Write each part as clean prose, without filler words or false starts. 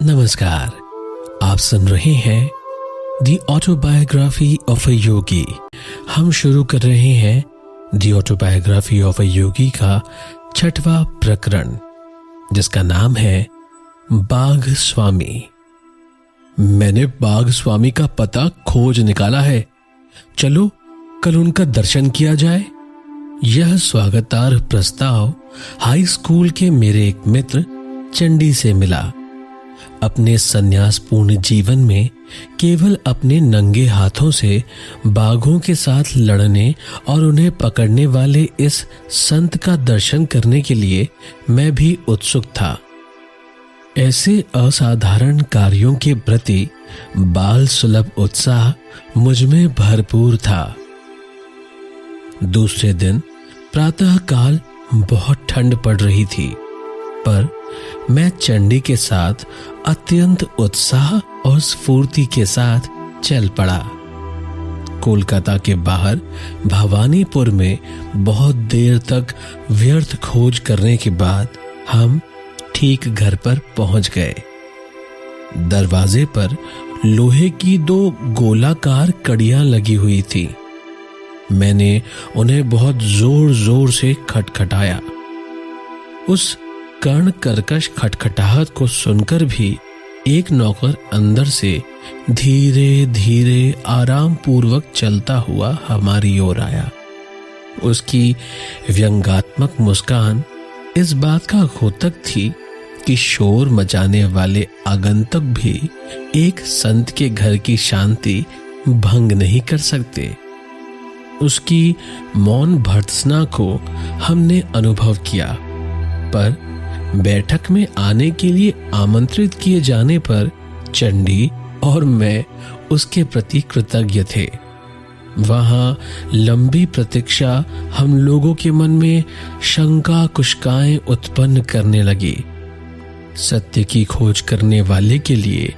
नमस्कार, आप सुन रहे हैं दी ऑटोबायोग्राफी ऑफ अ योगी। हम शुरू कर रहे हैं दी ऑटोबायोग्राफी ऑफ अ योगी का 6वां प्रकरण, जिसका नाम है बाघ स्वामी। मैंने बाघ स्वामी का पता खोज निकाला है, चलो कल उनका दर्शन किया जाए। यह स्वागतार्ह प्रस्ताव हाई स्कूल के मेरे एक मित्र चंडी से मिला। अपने संन्यासपूर्ण जीवन में केवल अपने नंगे हाथों से बाघों के साथ लड़ने और उन्हें पकड़ने वाले इस संत का दर्शन करने के लिए मैं भी उत्सुक था। ऐसे असाधारण कार्यों के प्रति बाल सुलभ उत्साह मुझ में भरपूर था। दूसरे दिन प्रातःकाल बहुत ठंड पड़ रही थी, पर मैं चंडी के साथ अत्यंत उत्साह और स्फूर्ति के साथ चल पड़ा। कोलकाता के बाहर भवानीपुर में बहुत देर तक व्यर्थ खोज करने के बाद हम ठीक घर पर पहुंच गए। दरवाजे पर लोहे की 2 गोलाकार कड़ियां लगी हुई थी। मैंने उन्हें बहुत जोर जोर से खटखटाया। उस कर्ण कर्कश खटखटाहट को सुनकर भी एक नौकर अंदर से धीरे धीरे आराम पूर्वक चलता हुआ हमारी ओर आया। उसकी व्यंग्यात्मक मुस्कान इस बात का द्योतक थी कि शोर मचाने वाले आगंतुक भी एक संत के घर की शांति भंग नहीं कर सकते। उसकी मौन भर्त्सना को हमने अनुभव किया, पर बैठक में आने के लिए आमंत्रित किए जाने पर चंडी और मैं उसके प्रति कृतज्ञ थे। वहां लंबी प्रतीक्षा हम लोगों के मन में शंका कुशकाएं उत्पन्न करने लगी। सत्य की खोज करने वाले के लिए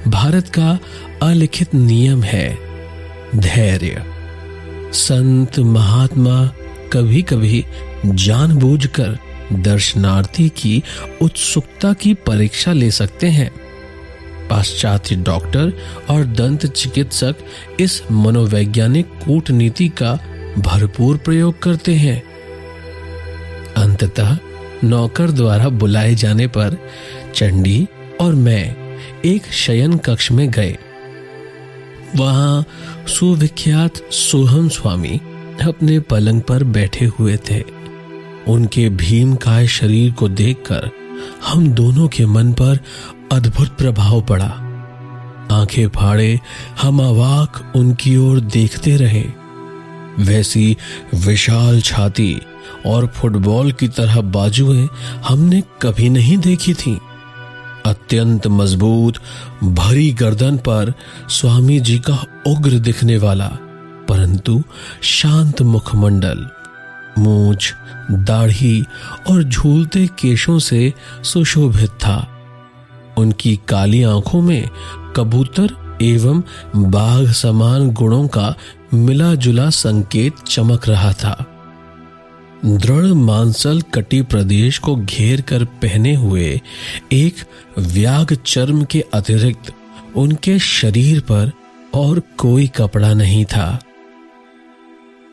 भारत का अलिखित नियम है धैर्य। संत महात्मा कभी कभी जानबूझकर दर्शनार्थी की उत्सुकता की परीक्षा ले सकते हैं। पाश्चात्य डॉक्टर और दंत चिकित्सक इस मनोवैज्ञानिक कूटनीति का भरपूर प्रयोग करते हैं। अंततः नौकर द्वारा बुलाए जाने पर चंडी और मैं एक शयन कक्ष में गए। वहां सुविख्यात सोहम स्वामी अपने पलंग पर बैठे हुए थे। उनके भीमकाय शरीर को देखकर हम दोनों के मन पर अद्भुत प्रभाव पड़ा। आंखें फाड़े हम अवाक उनकी ओर देखते रहे। वैसी विशाल छाती और फुटबॉल की तरह बाजुएं हमने कभी नहीं देखी थी। अत्यंत मजबूत भरी गर्दन पर स्वामी जी का उग्र दिखने वाला परंतु शांत मुखमंडल, मूंछ, दाढ़ी और झूलते केशों से सुशोभित था। उनकी काली आंखों में कबूतर एवं बाघ समान गुणों का मिला जुला संकेत चमक रहा था। दृढ़ मांसल कटी प्रदेश को घेर कर पहने हुए एक व्याघ चर्म के अतिरिक्त उनके शरीर पर और कोई कपड़ा नहीं था।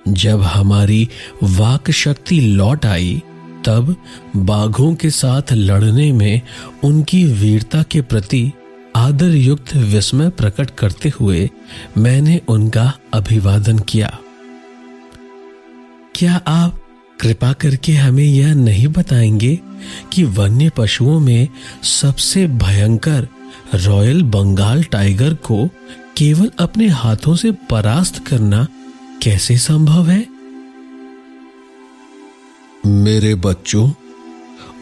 जब हमारी वाक शक्ति लौट आई, तब बाघों के साथ लड़ने में उनकी वीरता के प्रति आदर युक्त विस्मय प्रकट करते हुए मैंने उनका अभिवादन किया। क्या आप कृपा करके हमें यह नहीं बताएंगे कि वन्य पशुओं में सबसे भयंकर रॉयल बंगाल टाइगर को केवल अपने हाथों से परास्त करना कैसे संभव है? मेरे बच्चों,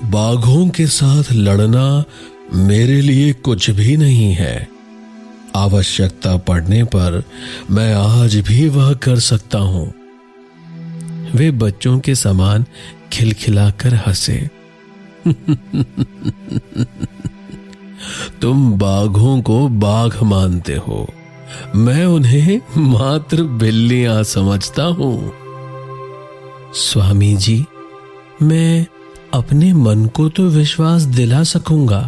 बाघों के साथ लड़ना मेरे लिए कुछ भी नहीं है। आवश्यकता पड़ने पर मैं आज भी वह कर सकता हूं। वे बच्चों के समान खिलखिलाकर हंसे। तुम बाघों को बाघ मानते हो, मैं उन्हें मात्र बिल्लियां समझता हूं। स्वामी जी, मैं अपने मन को तो विश्वास दिला सकूंगा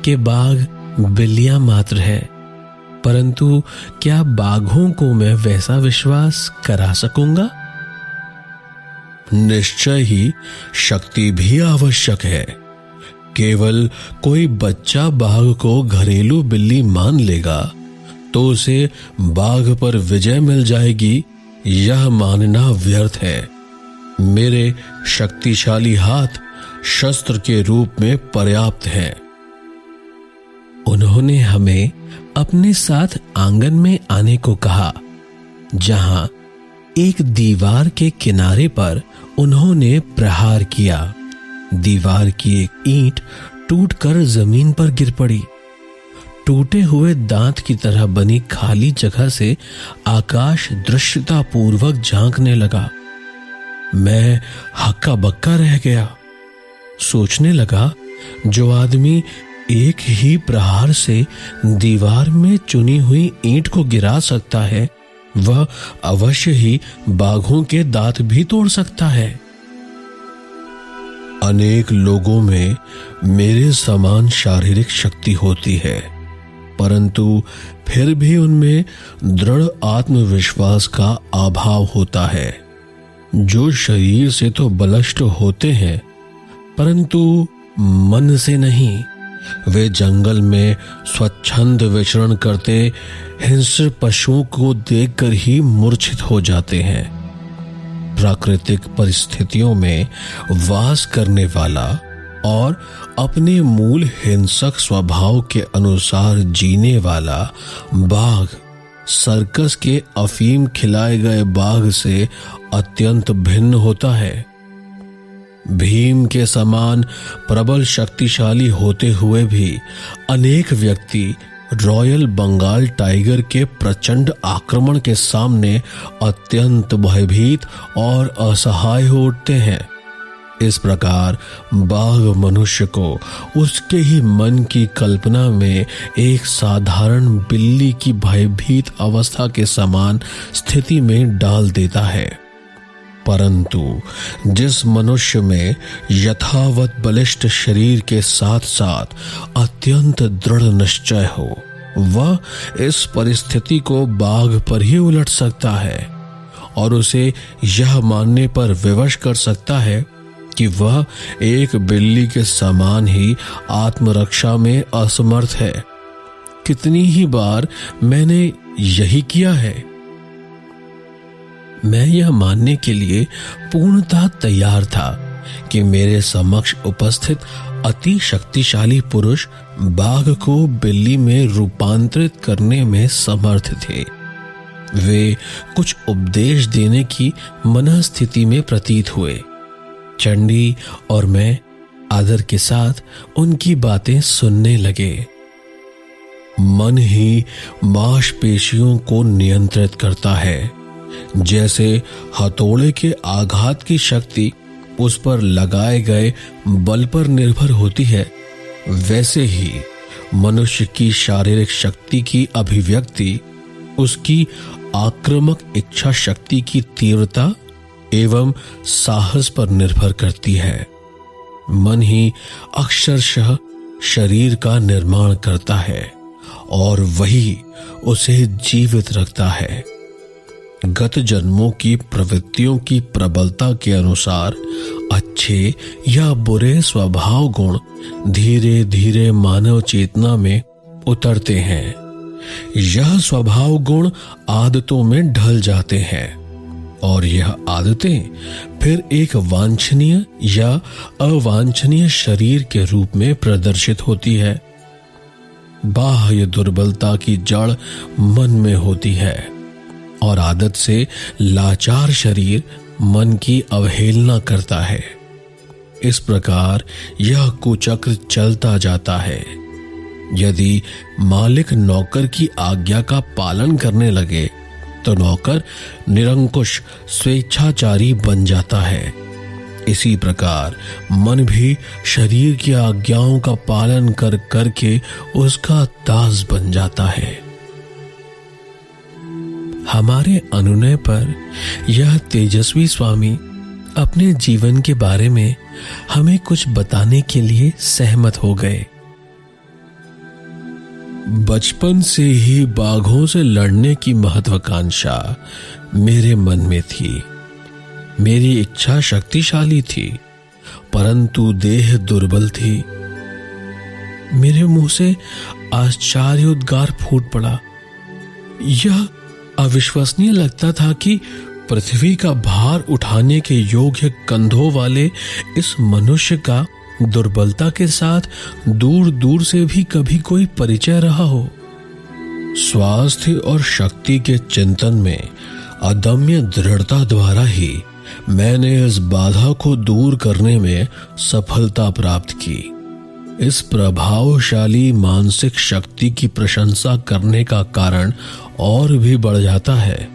कि बाघ बिल्लियां मात्र है, परंतु क्या बाघों को मैं वैसा विश्वास करा सकूंगा? निश्चय ही शक्ति भी आवश्यक है। केवल कोई बच्चा बाघ को घरेलू बिल्ली मान लेगा तो उसे बाघ पर विजय मिल जाएगी, यह मानना व्यर्थ है। मेरे शक्तिशाली हाथ शस्त्र के रूप में पर्याप्त हैं। उन्होंने हमें अपने साथ आंगन में आने को कहा, जहां एक दीवार के किनारे पर उन्होंने प्रहार किया। दीवार की एक ईंट टूटकर जमीन पर गिर पड़ी। टूटे हुए दांत की तरह बनी खाली जगह से आकाश दृश्यता पूर्वक झांकने लगा। मैं हक्का बक्का रह गया। सोचने लगा, जो आदमी एक ही प्रहार से दीवार में चुनी हुई ईंट को गिरा सकता है, वह अवश्य ही बाघों के दांत भी तोड़ सकता है। अनेक लोगों में मेरे समान शारीरिक शक्ति होती है, परंतु फिर भी उनमें दृढ़ आत्मविश्वास का अभाव होता है। जो शरीर से तो बलिष्ठ होते हैं, परंतु मन से नहीं। वे जंगल में स्वच्छंद विचरण करते हिंस्र पशुओं को देखकर ही मूर्छित हो जाते हैं। प्राकृतिक परिस्थितियों में वास करने वाला और अपने मूल हिंसक स्वभाव के अनुसार जीने वाला बाघ सर्कस के अफीम खिलाए गए बाघ से अत्यंत भिन्न होता है। भीम के समान प्रबल शक्तिशाली होते हुए भी अनेक व्यक्ति रॉयल बंगाल टाइगर के प्रचंड आक्रमण के सामने अत्यंत भयभीत और असहाय हो उठते हैं। इस प्रकार बाघ मनुष्य को उसके ही मन की कल्पना में एक साधारण बिल्ली की भयभीत अवस्था के समान स्थिति में डाल देता है। परंतु जिस मनुष्य में यथावत बलिष्ठ शरीर के साथ साथ अत्यंत दृढ़ निश्चय हो, वह इस परिस्थिति को बाघ पर ही उलट सकता है और उसे यह मानने पर विवश कर सकता है कि वह एक बिल्ली के समान ही आत्मरक्षा में असमर्थ है। कितनी ही बार मैंने यही किया है। मैं यह मानने के लिए पूर्णतः तैयार था कि मेरे समक्ष उपस्थित अति शक्तिशाली पुरुष बाघ को बिल्ली में रूपांतरित करने में समर्थ थे। वे कुछ उपदेश देने की मनस्थिति में प्रतीत हुए। चंडी और मैं आदर के साथ उनकी बातें सुनने लगे। मन ही मांसपेशियों को नियंत्रित करता है। जैसे हथौड़े के आघात की शक्ति उस पर लगाए गए बल पर निर्भर होती है, वैसे ही मनुष्य की शारीरिक शक्ति की अभिव्यक्ति उसकी आक्रामक इच्छा शक्ति की तीव्रता एवं साहस पर निर्भर करती है। मन ही अक्षरशः शरीर का निर्माण करता है और वही उसे जीवित रखता है। गत जन्मों की प्रवृत्तियों की प्रबलता के अनुसार अच्छे या बुरे स्वभाव गुण धीरे धीरे मानव चेतना में उतरते हैं। यह स्वभाव गुण आदतों में ढल जाते हैं और यह आदतें फिर एक वांछनीय या अवांछनीय शरीर के रूप में प्रदर्शित होती है। बाह्य दुर्बलता की जड़ मन में होती है और आदत से लाचार शरीर मन की अवहेलना करता है। इस प्रकार यह कुचक्र चलता जाता है। यदि मालिक नौकर की आज्ञा का पालन करने लगे तो नौकर निरंकुश स्वेच्छाचारी बन जाता है। इसी प्रकार मन भी शरीर की आज्ञाओं का पालन कर करके उसका दास बन जाता है। हमारे अनुनय पर यह तेजस्वी स्वामी अपने जीवन के बारे में हमें कुछ बताने के लिए सहमत हो गए। बचपन से ही बाघों से लड़ने की महत्वाकांक्षा मेरे मन में थी। मेरी इच्छा शक्तिशाली थी, परंतु देह दुर्बल थी। मेरे मुंह से आश्चर्योद्गार फूट पड़ा। यह अविश्वसनीय लगता था कि पृथ्वी का भार उठाने के योग्य कंधों वाले इस मनुष्य का दुर्बलता के साथ दूर दूर से भी कभी कोई परिचय रहा हो। स्वास्थ्य और शक्ति के चिंतन में अदम्य दृढ़ता द्वारा ही मैंने इस बाधा को दूर करने में सफलता प्राप्त की। इस प्रभावशाली मानसिक शक्ति की प्रशंसा करने का कारण और भी बढ़ जाता है,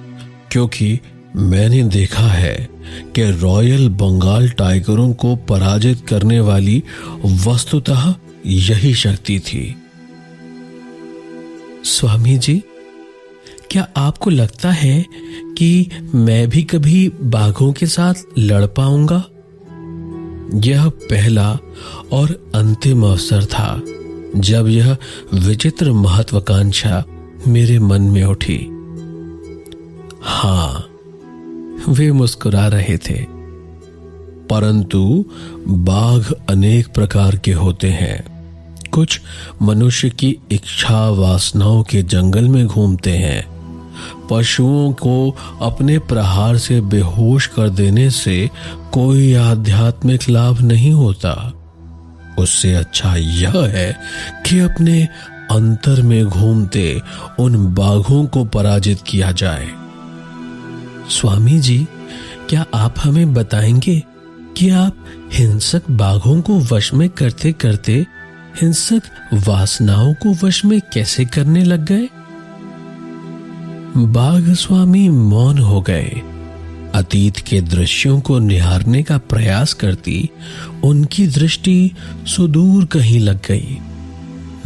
क्योंकि मैंने देखा है कि रॉयल बंगाल टाइगरों को पराजित करने वाली वस्तुतः यही शक्ति थी। स्वामी जी, क्या आपको लगता है कि मैं भी कभी बाघों के साथ लड़ पाऊंगा? यह पहला और अंतिम अवसर था जब यह विचित्र महत्वाकांक्षा मेरे मन में उठी। हाँ, वे मुस्कुरा रहे थे। परंतु बाघ अनेक प्रकार के होते हैं। कुछ मनुष्य की इच्छा वासनाओं के जंगल में घूमते हैं। पशुओं को अपने प्रहार से बेहोश कर देने से कोई आध्यात्मिक लाभ नहीं होता। उससे अच्छा यह है कि अपने अंतर में घूमते उन बाघों को पराजित किया जाए। स्वामी जी, क्या आप हमें बताएंगे कि आप हिंसक बाघों को वश में करते करते हिंसक वासनाओं को वश में कैसे करने लग गए? बाघ स्वामी मौन हो गए। अतीत के दृश्यों को निहारने का प्रयास करती उनकी दृष्टि सुदूर कहीं लग गई।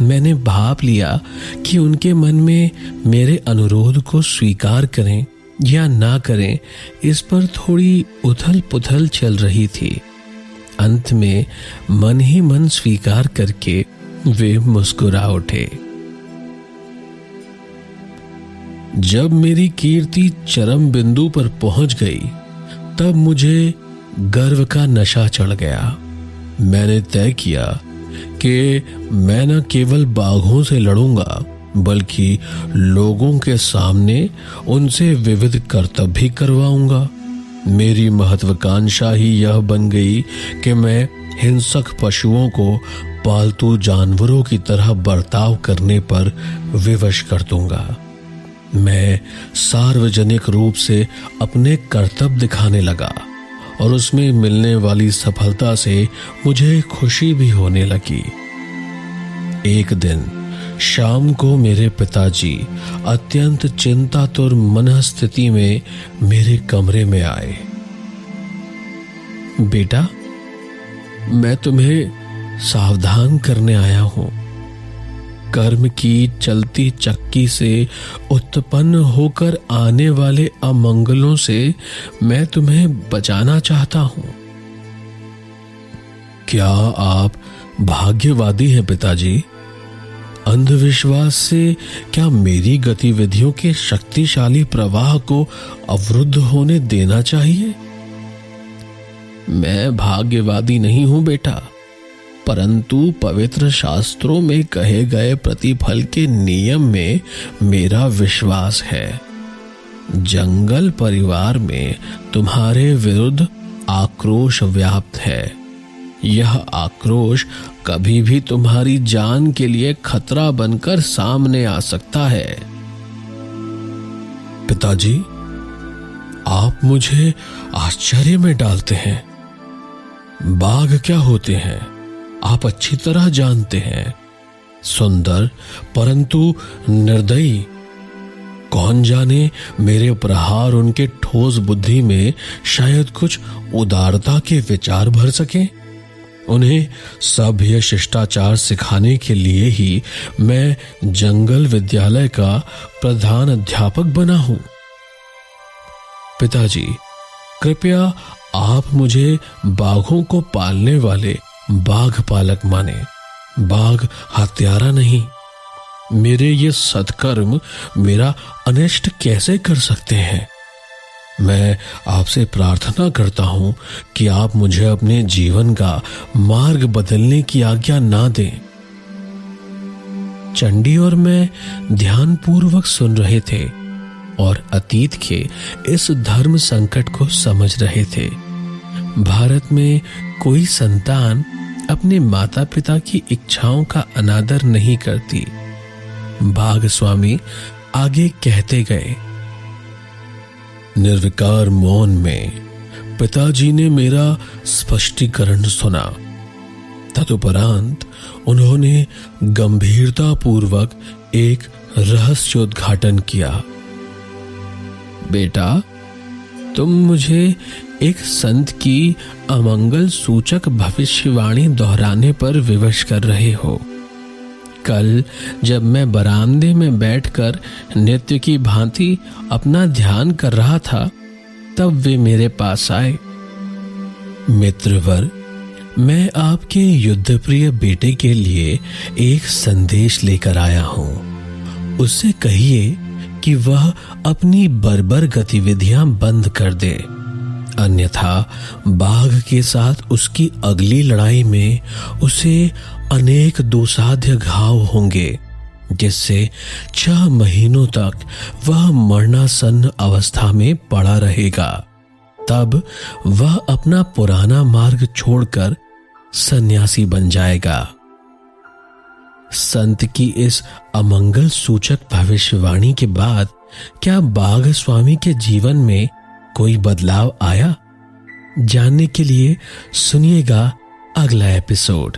मैंने भाप लिया कि उनके मन में मेरे अनुरोध को स्वीकार करें या ना करें, इस पर थोड़ी उथल पुथल चल रही थी। अंत में मन ही मन स्वीकार करके वे मुस्कुरा उठे। जब मेरी कीर्ति चरम बिंदु पर पहुंच गई, तब मुझे गर्व का नशा चढ़ गया। मैंने तय किया कि मैं न केवल बाघों से लड़ूंगा, बल्कि लोगों के सामने उनसे विविध कर्तव्य भी करवाऊंगा। मेरी महत्वाकांक्षा ही यह बन गई कि मैं हिंसक पशुओं को पालतू जानवरों की तरह बर्ताव करने पर विवश कर दूंगा। मैं सार्वजनिक रूप से अपने कर्तव्य दिखाने लगा और उसमें मिलने वाली सफलता से मुझे खुशी भी होने लगी। एक दिन शाम को मेरे पिताजी अत्यंत चिंतातुर मनस्थिति में मेरे कमरे में आए। बेटा, मैं तुम्हें सावधान करने आया हूं। कर्म की चलती चक्की से उत्पन्न होकर आने वाले अमंगलों से मैं तुम्हें बचाना चाहता हूं। क्या आप भाग्यवादी हैं पिताजी? अंधविश्वास से क्या मेरी गतिविधियों के शक्तिशाली प्रवाह को अवरुद्ध होने देना चाहिए? मैं भाग्यवादी नहीं हूं बेटा, परंतु पवित्र शास्त्रों में कहे गए प्रतिफल के नियम में मेरा विश्वास है। जंगल परिवार में तुम्हारे विरुद्ध आक्रोश व्याप्त है। यह आक्रोश कभी भी तुम्हारी जान के लिए खतरा बनकर सामने आ सकता है। पिताजी, आप मुझे आश्चर्य में डालते हैं। बाघ क्या होते हैं आप अच्छी तरह जानते हैं। सुंदर परंतु निर्दयी। कौन जाने मेरे प्रहार उनके ठोस बुद्धि में शायद कुछ उदारता के विचार भर सके। उन्हें सभ्य शिष्टाचार सिखाने के लिए ही मैं जंगल विद्यालय का प्रधान अध्यापक बना हूं। पिताजी, कृपया आप मुझे बाघों को पालने वाले बाघ पालक माने, बाघ हत्यारा नहीं। मेरे ये सत्कर्म मेरा अनिष्ट कैसे कर सकते हैं? मैं आपसे प्रार्थना करता हूं कि आप मुझे अपने जीवन का मार्ग बदलने की आज्ञा ना दें। चंडी और मैं ध्यानपूर्वक सुन रहे थे और अतीत के इस धर्म संकट को समझ रहे थे। भारत में कोई संतान अपने माता पिता की इच्छाओं का अनादर नहीं करती। बाघ स्वामी आगे कहते गए, निर्विकार मौन में पिताजी ने मेरा स्पष्टीकरण सुना। तदुपरांत उन्होंने गंभीरता पूर्वक एक रहस्योद्घाटन किया। बेटा, तुम मुझे एक संत की अमंगल सूचक भविष्यवाणी दोहराने पर विवश कर रहे हो। कल जब मैं बरामदे में बैठकर नित्य की भांति अपना ध्यान कर रहा था, तब वे मेरे पास आए। मित्रवर, मैं आपके युद्धप्रिय बेटे के लिए एक संदेश लेकर आया हूं। उससे कहिए कि वह अपनी बर्बर गतिविधियां बंद कर दे, अन्यथा बाघ के साथ उसकी अगली लड़ाई में उसे अनेक दुसाध्य घाव होंगे, जिससे 6 महीनों तक वह मरणासन्न अवस्था में पड़ा रहेगा। तब वह अपना पुराना मार्ग छोड़कर सन्यासी बन जाएगा। संत की इस अमंगल सूचक भविष्यवाणी के बाद क्या बाघ स्वामी के जीवन में कोई बदलाव आया? जानने के लिए सुनिएगा अगला एपिसोड।